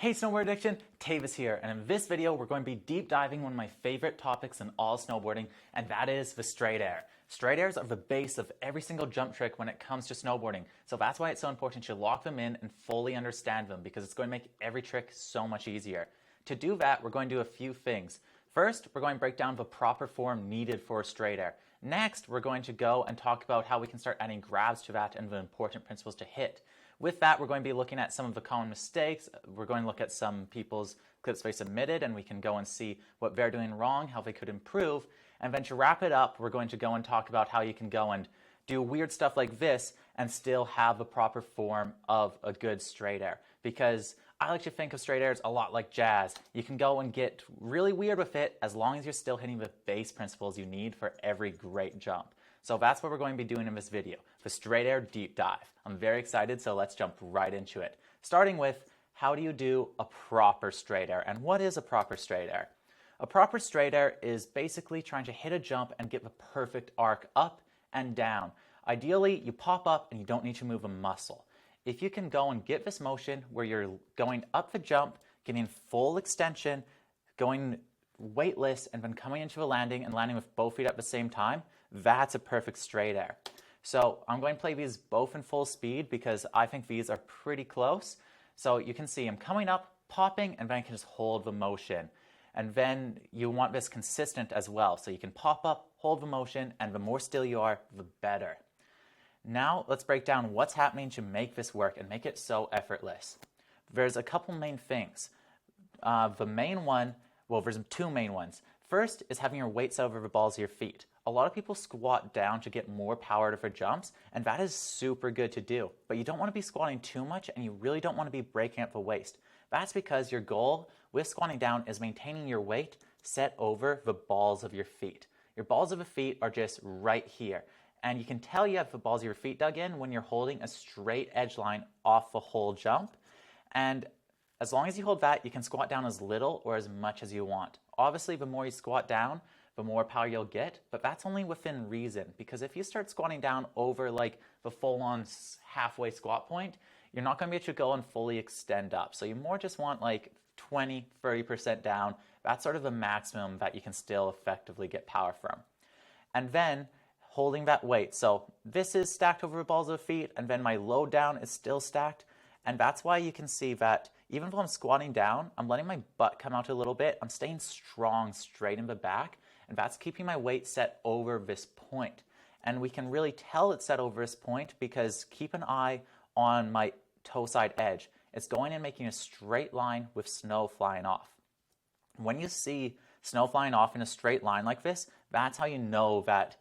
Hey Snowboard Addiction, Taevis here, and in this video we're going to be deep diving one of my favorite topics in all snowboarding, and that is the straight air. Straight airs are the base of every single jump trick when it comes to snowboarding, so that's why it's so important you lock them in and fully understand them, because it's going to make every trick so much easier. To do that, we're going to do a few things. First, we're going to break down the proper form needed for a straight air. Next, we're going to go and talk about how we can start adding grabs to that and the important principles to hit. With that, we're going to be looking at some of the common mistakes. We're going to look at some people's clips they submitted, and we can go and see what they're doing wrong, how they could improve. And then to wrap it up, we're going to go and talk about how you can go and do weird stuff like this and still have the proper form of a good straight air. Because I like to think of straight airs a lot like jazz. You can go and get really weird with it as long as you're still hitting the base principles you need for every great jump. So that's what we're going to be doing in this video, the straight air deep dive. I'm very excited, so let's jump right into it. Starting with, how do you do a proper straight air? And what is a proper straight air? A proper straight air is basically trying to hit a jump and get the perfect arc up and down. Ideally, you pop up and you don't need to move a muscle. If you can go and get this motion where you're going up the jump, getting full extension, going weightless, and then coming into a landing and landing with both feet at the same time, that's a perfect straight air. So I'm going to play these both in full speed because I think these are pretty close. So you can see I'm coming up, popping, and then I can just hold the motion. And then you want this consistent as well. So you can pop up, hold the motion, and the more still you are, the better. Now let's break down what's happening to make this work and make it so effortless. There's a couple main things. The main one, well, there's two main ones. First is having your weight set over the balls of your feet. A lot of people squat down to get more power to their jumps, and that is super good to do. But you don't want to be squatting too much, and you really don't want to be breaking up the waist. That's because your goal with squatting down is maintaining your weight set over the balls of your feet. Your balls of the feet are just right here. And you can tell you have the balls of your feet dug in when you're holding a straight edge line off the whole jump. And as long as you hold that, you can squat down as little or as much as you want. Obviously, the more you squat down, the more power you'll get, but that's only within reason, because if you start squatting down over like the full-on halfway squat point, you're not going to be able to go and fully extend up. So you more just want like 20, 30% down. That's sort of the maximum that you can still effectively get power from. And then holding that weight. So this is stacked over the balls of the feet, and then my load down is still stacked. And that's why you can see that even though I'm squatting down, I'm letting my butt come out a little bit. I'm staying strong straight in the back, and that's keeping my weight set over this point. And we can really tell it's set over this point because keep an eye on my toe side edge. It's going and making a straight line with snow flying off. When you see snow flying off in a straight line like this, that's how you know that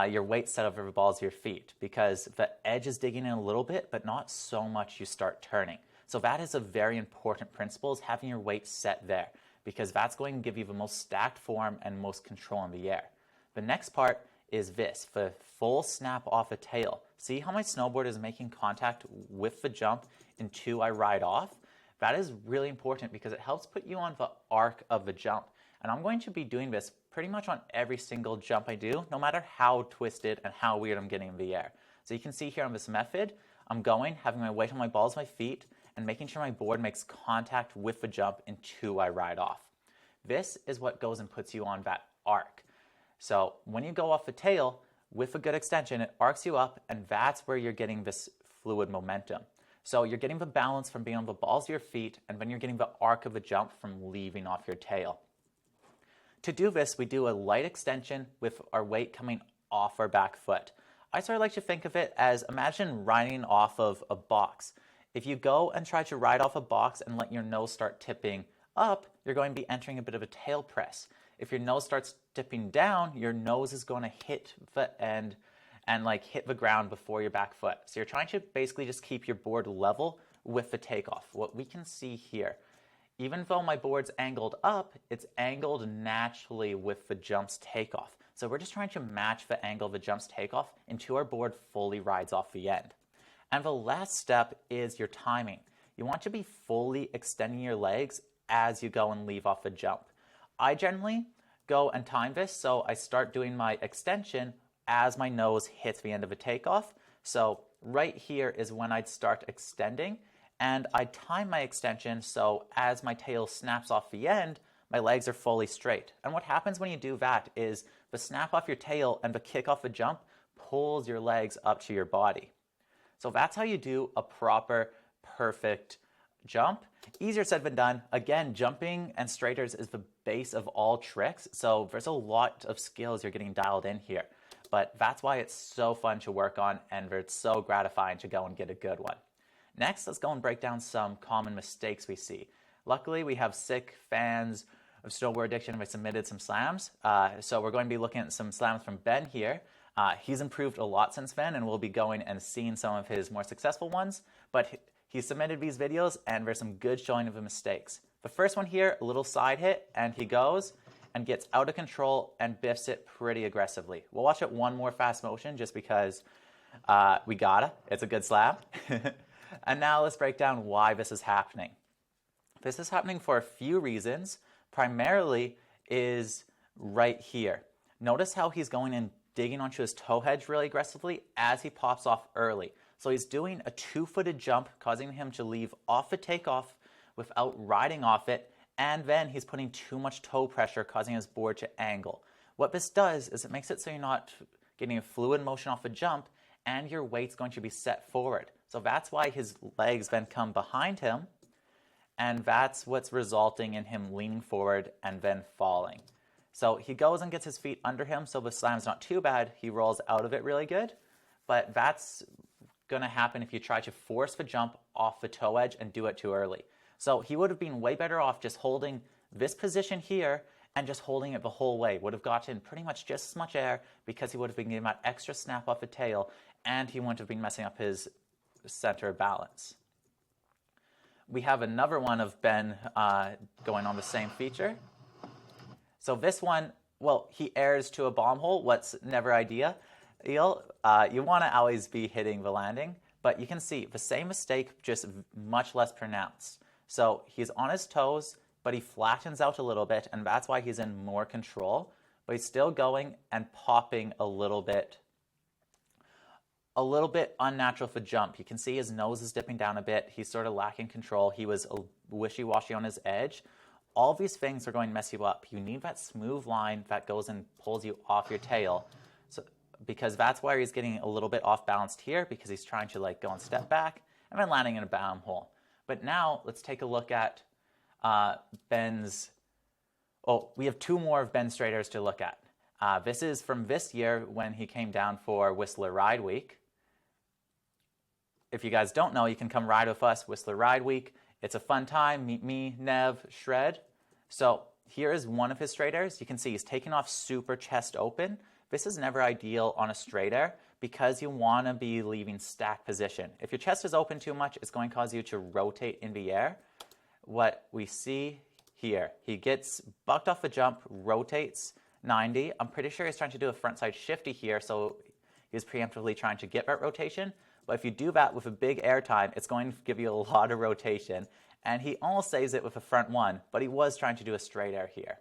your weight's set over the balls of your feet, because the edge is digging in a little bit, but not so much you start turning. So that is a very important principle, is having your weight set there, because that's going to give you the most stacked form and most control in the air. The next part is this, the full snap off a tail. See how my snowboard is making contact with the jump until I ride off? That is really important because it helps put you on the arc of the jump. And I'm going to be doing this pretty much on every single jump I do, no matter how twisted and how weird I'm getting in the air. So you can see here on this method, I'm going, having my weight on my balls of my feet, and making sure my board makes contact with the jump until I ride off. This is what goes and puts you on that arc. So when you go off the tail, with a good extension, it arcs you up, and that's where you're getting this fluid momentum. So you're getting the balance from being on the balls of your feet, and then you're getting the arc of the jump from leaving off your tail. To do this, we do a light extension with our weight coming off our back foot. I sort of like to think of it as, imagine riding off of a box. If you go and try to ride off a box and let your nose start tipping up, you're going to be entering a bit of a tail press. If your nose starts tipping down, your nose is going to hit the end and like hit the ground before your back foot. So you're trying to basically just keep your board level with the takeoff. What we can see here, even though my board's angled up, it's angled naturally with the jump's takeoff. So we're just trying to match the angle of the jump's takeoff until our board fully rides off the end. And the last step is your timing. You want to be fully extending your legs as you go and leave off the jump. I generally go and time this, so I start doing my extension as my nose hits the end of a takeoff. So right here is when I'd start extending, and I time my extension so as my tail snaps off the end, my legs are fully straight. And what happens when you do that is the snap off your tail and the kick off the jump pulls your legs up to your body. So that's how you do a proper, perfect jump. Easier said than done. Again, jumping and straighters is the base of all tricks, so there's a lot of skills you're getting dialed in here. But that's why it's so fun to work on, and it's so gratifying to go and get a good one. Next, let's go and break down some common mistakes we see. Luckily, we have sick fans of Snowboard Addiction who submitted some slams. So we're going to be looking at some slams from Ben here. He's improved a lot since then, and we'll be going and seeing some of his more successful ones. But he submitted these videos, and there's some good showing of the mistakes. The first one here, a little side hit, and he goes and gets out of control and biffs it pretty aggressively. We'll watch it one more fast motion just because we gotta. It's a good slam. And now let's break down why this is happening. This is happening for a few reasons. Primarily is right here. Notice how he's going and digging onto his toe hedge really aggressively as he pops off early. So he's doing a two-footed jump, causing him to leave off the takeoff without riding off it, and then he's putting too much toe pressure, causing his board to angle. What this does is it makes it so you're not getting a fluid motion off a jump, and your weight's going to be set forward. So that's why his legs then come behind him, and that's what's resulting in him leaning forward and then falling. So he goes and gets his feet under him, so the slam's not too bad. He rolls out of it really good, but that's going to happen if you try to force the jump off the toe edge and do it too early. So he would have been way better off just holding this position here and just holding it the whole way. Would have gotten pretty much just as much air because he would have been getting that extra snap off the tail, and he wouldn't have been messing up his center of balance. We have another one of Ben going on the same feature. So this one, well, he airs to a bomb hole. What's never ideal? You want to always be hitting the landing, but you can see the same mistake, just much less pronounced. So he's on his toes, but he flattens out a little bit, and that's why he's in more control. But he's still going and popping a little bit unnatural for jump. You can see his nose is dipping down a bit. He's sort of lacking control. He was wishy-washy on his edge. All these things are going to mess you up. You need that smooth line that goes and pulls you off your tail. So, because that's why he's getting a little bit off balanced here, because he's trying to like go and step back and then landing in a bomb hole. But now let's take a look at Ben's. Oh, we have two more of Ben's straighters to look at. This is from this year when he came down for Whistler Ride Week. If you guys don't know, you can come ride with us, Whistler Ride Week. It's a fun time. Meet me, Nev, Shred. So here is one of his straight airs. You can see he's taking off super chest open. This is never ideal on a straight air because you want to be leaving stack position. If your chest is open too much, it's going to cause you to rotate in the air. What we see here, he gets bucked off the jump, rotates 90. I'm pretty sure he's trying to do a frontside shifty here, so he's preemptively trying to get that rotation. But if you do that with a big air time, it's going to give you a lot of rotation. And he almost saves it with a front one, but he was trying to do a straight air here.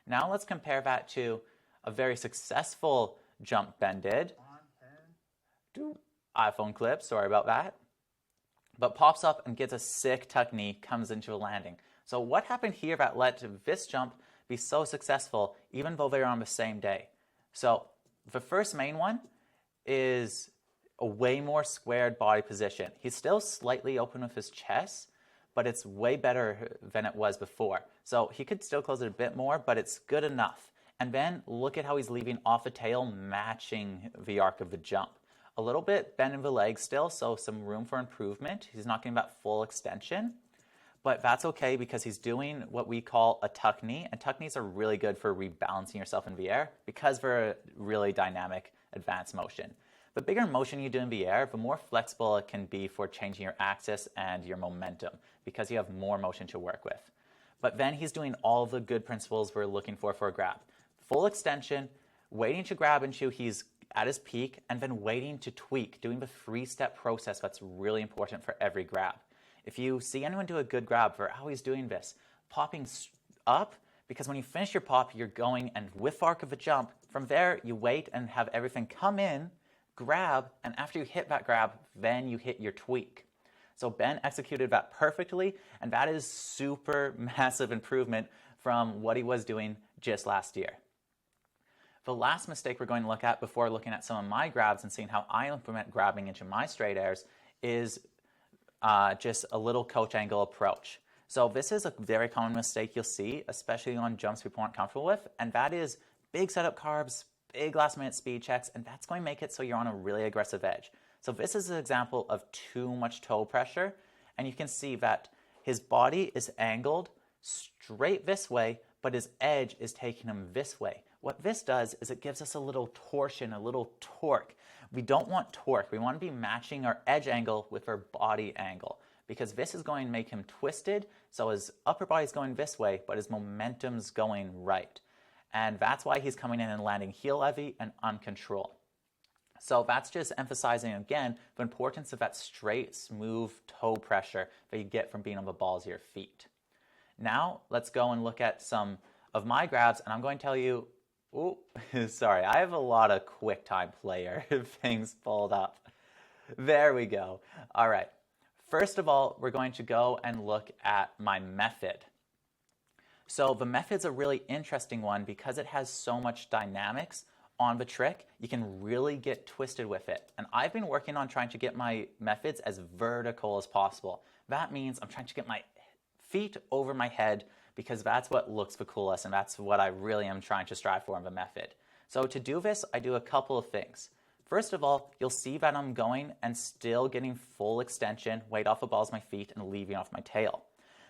Now let's compare that to a very successful jump Ben did. iPhone clip, sorry about that. But pops up and gets a sick tuck knee, comes into a landing. So what happened here that led to this jump be so successful, even though they were on the same day? So the first main one is a way more squared body position. He's still slightly open with his chest, but it's way better than it was before. So he could still close it a bit more, but it's good enough. And then look at how he's leaving off the tail, matching the arc of the jump. A little bit bend in the leg still, so some room for improvement. He's not getting that full extension, but that's okay because he's doing what we call a tuck knee, and tuck knees are really good for rebalancing yourself in the air because they're a really dynamic advanced motion. The bigger motion you do in the air, the more flexible it can be for changing your axis and your momentum because you have more motion to work with. But then he's doing all the good principles we're looking for a grab. Full extension, waiting to grab into he's at his peak, and then waiting to tweak, doing the 3-step process that's really important for every grab. If you see anyone do a good grab, they're always doing this. Popping up, because when you finish your pop, you're going and with arc of the jump. From there, you wait and have everything come in, grab, and after you hit that grab, then you hit your tweak. So Ben executed that perfectly, and that is super massive improvement from what he was doing just last year. The last mistake we're going to look at before looking at some of my grabs and seeing how I implement grabbing into my straight airs is just a little coach angle approach. So this is a very common mistake you'll see, especially on jumps people aren't comfortable with, and that is big setup carbs, big last minute speed checks, and that's going to make it so you're on a really aggressive edge. So this is an example of too much toe pressure, and you can see that his body is angled straight this way, but his edge is taking him this way. What this does is it gives us a little torsion, a little torque. We don't want torque. We want to be matching our edge angle with our body angle, because this is going to make him twisted, so his upper body's going this way, but his momentum's going right. And that's why he's coming in and landing heel heavy and uncontrolled. So that's just emphasizing again the importance of that straight, smooth toe pressure that you get from being on the balls of your feet. Now let's go and look at some of my grabs, and I'm going to tell you, oh, sorry, I have a lot of QuickTime Player things pulled up. There we go. All right. First of all, we're going to go and look at my method. So the method's a really interesting one because it has so much dynamics on the trick. You can really get twisted with it. And I've been working on trying to get my methods as vertical as possible. That means I'm trying to get my feet over my head because that's what looks the coolest, and that's what I really am trying to strive for in the method. So to do this, I do a couple of things. First of all, you'll see that I'm going and still getting full extension, weight off the balls of my feet, and leaving off my tail.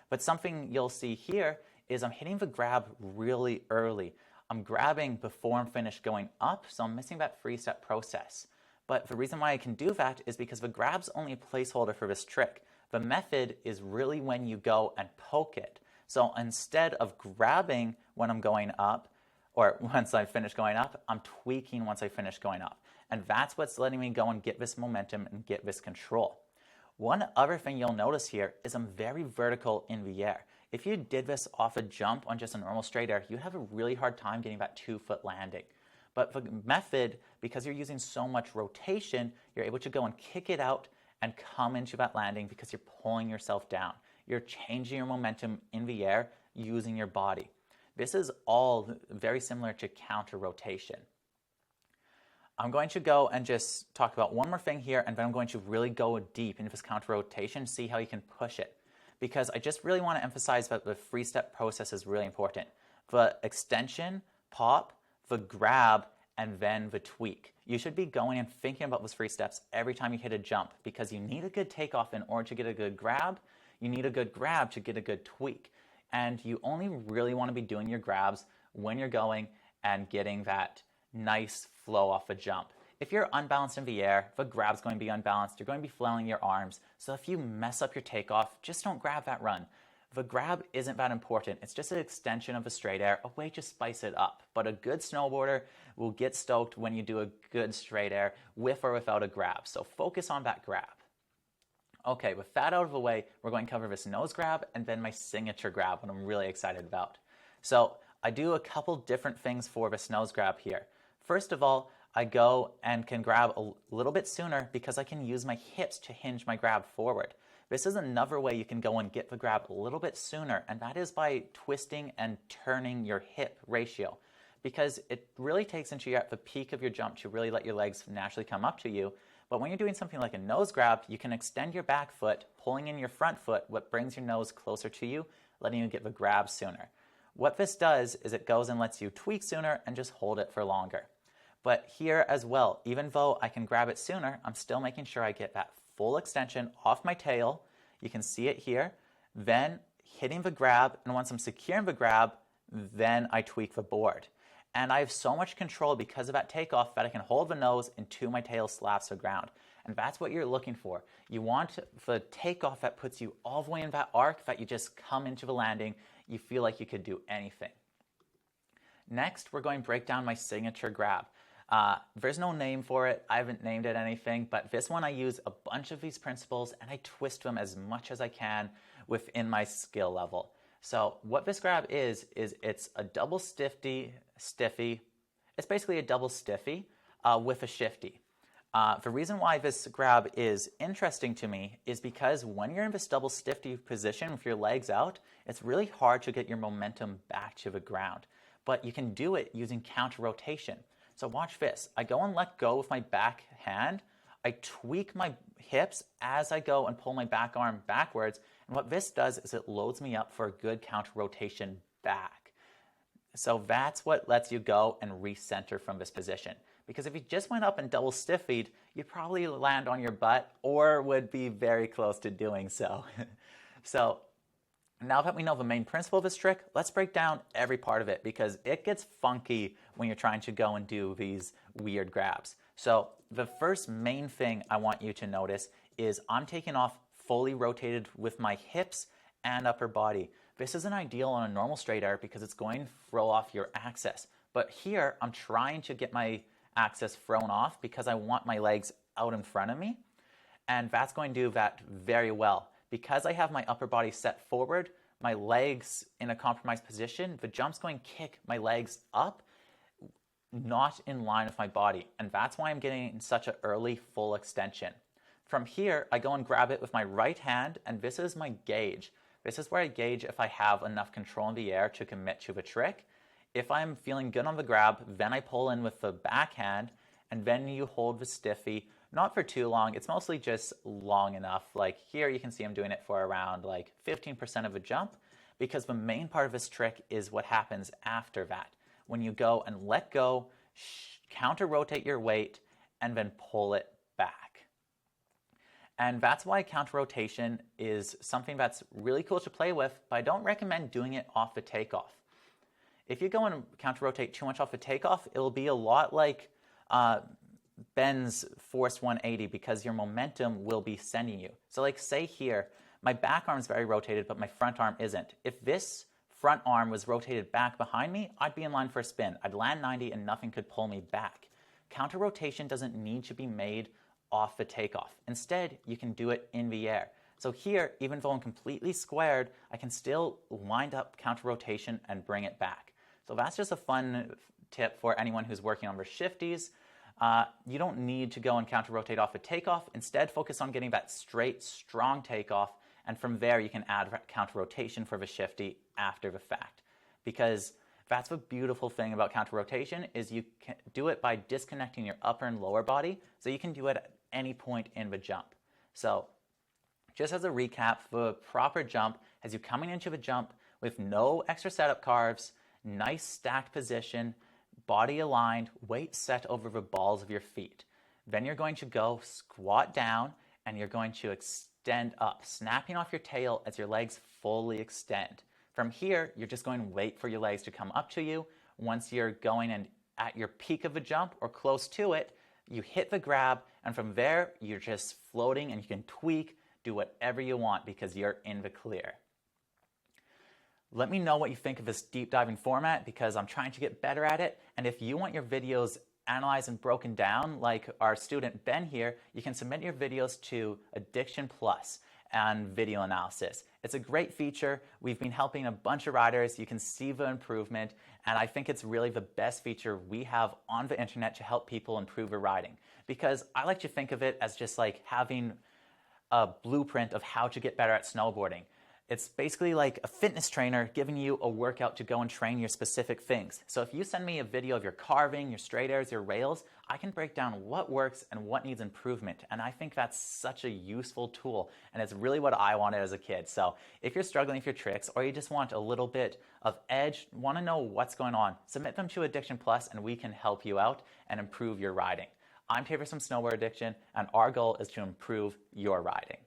But something you'll see here is I'm hitting the grab really early. I'm grabbing before I'm finished going up, so I'm missing that three-step process. But the reason why I can do that is because the grab's only a placeholder for this trick. The method is really when you go and poke it. So instead of grabbing when I'm going up, or once I finish going up, I'm tweaking once I finish going up. And that's what's letting me go and get this momentum and get this control. One other thing you'll notice here is I'm very vertical in the air. If you did this off a jump on just a normal straight air, you'd have a really hard time getting that 2-foot landing. But the method, because you're using so much rotation, you're able to go and kick it out and come into that landing because you're pulling yourself down. You're changing your momentum in the air using your body. This is all very similar to counter rotation. I'm going to go and just talk about one more thing here, and then I'm going to really go deep into this counter rotation, see how you can push it. Because I just really want to emphasize that the three-step process is really important. The extension, pop, the grab, and then the tweak. You should be going and thinking about those 3 steps every time you hit a jump, because you need a good takeoff in order to get a good grab. You need a good grab to get a good tweak. And you only really want to be doing your grabs when you're going and getting that nice flow off a jump. If you're unbalanced in the air, the grab's going to be unbalanced. You're going to be flailing your arms. So if you mess up your takeoff, just don't grab that run. The grab isn't that important. It's just an extension of a straight air, a way to spice it up. But a good snowboarder will get stoked when you do a good straight air with or without a grab. So focus on that grab. Okay, with that out of the way, we're going to cover this nose grab and then my signature grab, what I'm really excited about. So I do a couple different things for this nose grab here. First of all, I go and can grab a little bit sooner because I can use my hips to hinge my grab forward. This is another way you can go and get the grab a little bit sooner, and that is by twisting and turning your hip ratio, because it really takes into the peak of your jump to really let your legs naturally come up to you. But when you're doing something like a nose grab, you can extend your back foot, pulling in your front foot, what brings your nose closer to you, letting you get the grab sooner. What this does is it goes and lets you tweak sooner and just hold it for longer. But here as well, even though I can grab it sooner, I'm still making sure I get that full extension off my tail. You can see it here. Then hitting the grab, and once I'm securing the grab, then I tweak the board. And I have so much control because of that takeoff that I can hold the nose until my tail slaps the ground. And that's what you're looking for. You want the takeoff that puts you all the way in that arc, that you just come into the landing, you feel like you could do anything. Next, we're going to break down my signature grab. There's no name for it. I haven't named it anything, but this one I use a bunch of these principles and I twist them as much as I can within my skill level. So what this grab is it's a double stiffy. It's basically a double stiffy with a shifty. The reason why this grab is interesting to me is because when you're in this double stiffy position with your legs out, it's really hard to get your momentum back to the ground. But you can do it using counter rotation. So watch this. I go and let go with my back hand. I tweak my hips as I go and pull my back arm backwards. And what this does is it loads me up for a good counter rotation back. So that's what lets you go and recenter from this position. Because if you just went up and double stiffied, you'd probably land on your butt or would be very close to doing so. So now that we know the main principle of this trick, let's break down every part of it because it gets funky when you're trying to go and do these weird grabs. So the first main thing I want you to notice is I'm taking off fully rotated with my hips and upper body. This isn't ideal on a normal straight air because it's going to throw off your axis. But here I'm trying to get my axis thrown off because I want my legs out in front of me, and that's going to do that very well. Because I have my upper body set forward, my legs in a compromised position, the jump's going to kick my legs up, not in line with my body, and that's why I'm getting such an early full extension. From here, I go and grab it with my right hand, and this is my gauge. This is where I gauge if I have enough control in the air to commit to the trick. If I'm feeling good on the grab, then I pull in with the backhand, and then you hold the stiffy, not for too long, it's mostly just long enough. Like here you can see I'm doing it for around like 15% of a jump, because the main part of this trick is what happens after that. When you go and let go, counter rotate your weight, and then pull it back. And that's why counter rotation is something that's really cool to play with, but I don't recommend doing it off the takeoff. If you go and counter rotate too much off the takeoff, it'll be a lot like Ben's forced 180 because your momentum will be sending you. So like say here, my back arm is very rotated, but my front arm isn't. If this front arm was rotated back behind me, I'd be in line for a spin. I'd land 90 and nothing could pull me back. Counter rotation doesn't need to be made off the takeoff. Instead, you can do it in the air. So here, even though I'm completely squared, I can still wind up counter rotation and bring it back. So that's just a fun tip for anyone who's working on their shifties. You don't need to go and counter rotate off a takeoff. Instead, focus on getting that straight, strong takeoff, and from there you can add counter rotation for the shifty after the fact. Because that's the beautiful thing about counter rotation is you can do it by disconnecting your upper and lower body, so you can do it at any point in the jump. So just as a recap, the proper jump has you coming into the jump with no extra setup carves, nice stacked position, body aligned, weight set over the balls of your feet. Then you're going to go squat down and you're going to extend up, snapping off your tail as your legs fully extend. From here, you're just going to wait for your legs to come up to you. Once you're going and at your peak of the jump or close to it, you hit the grab, and from there, you're just floating and you can tweak, do whatever you want because you're in the clear. Let me know what you think of this deep diving format because I'm trying to get better at it. And if you want your videos analyzed and broken down like our student Ben here, you can submit your videos to Addiction Plus and video analysis. It's a great feature. We've been helping a bunch of riders. You can see the improvement, and I think it's really the best feature we have on the internet to help people improve their riding. Because I like to think of it as just like having a blueprint of how to get better at snowboarding. It's basically like a fitness trainer giving you a workout to go and train your specific things. So if you send me a video of your carving, your straight airs, your rails, I can break down what works and what needs improvement. And I think that's such a useful tool. And it's really what I wanted as a kid. So if you're struggling with your tricks or you just want a little bit of edge, want to know what's going on, submit them to Addiction Plus and we can help you out and improve your riding. I'm Taevis from Snowboard Addiction, and our goal is to improve your riding.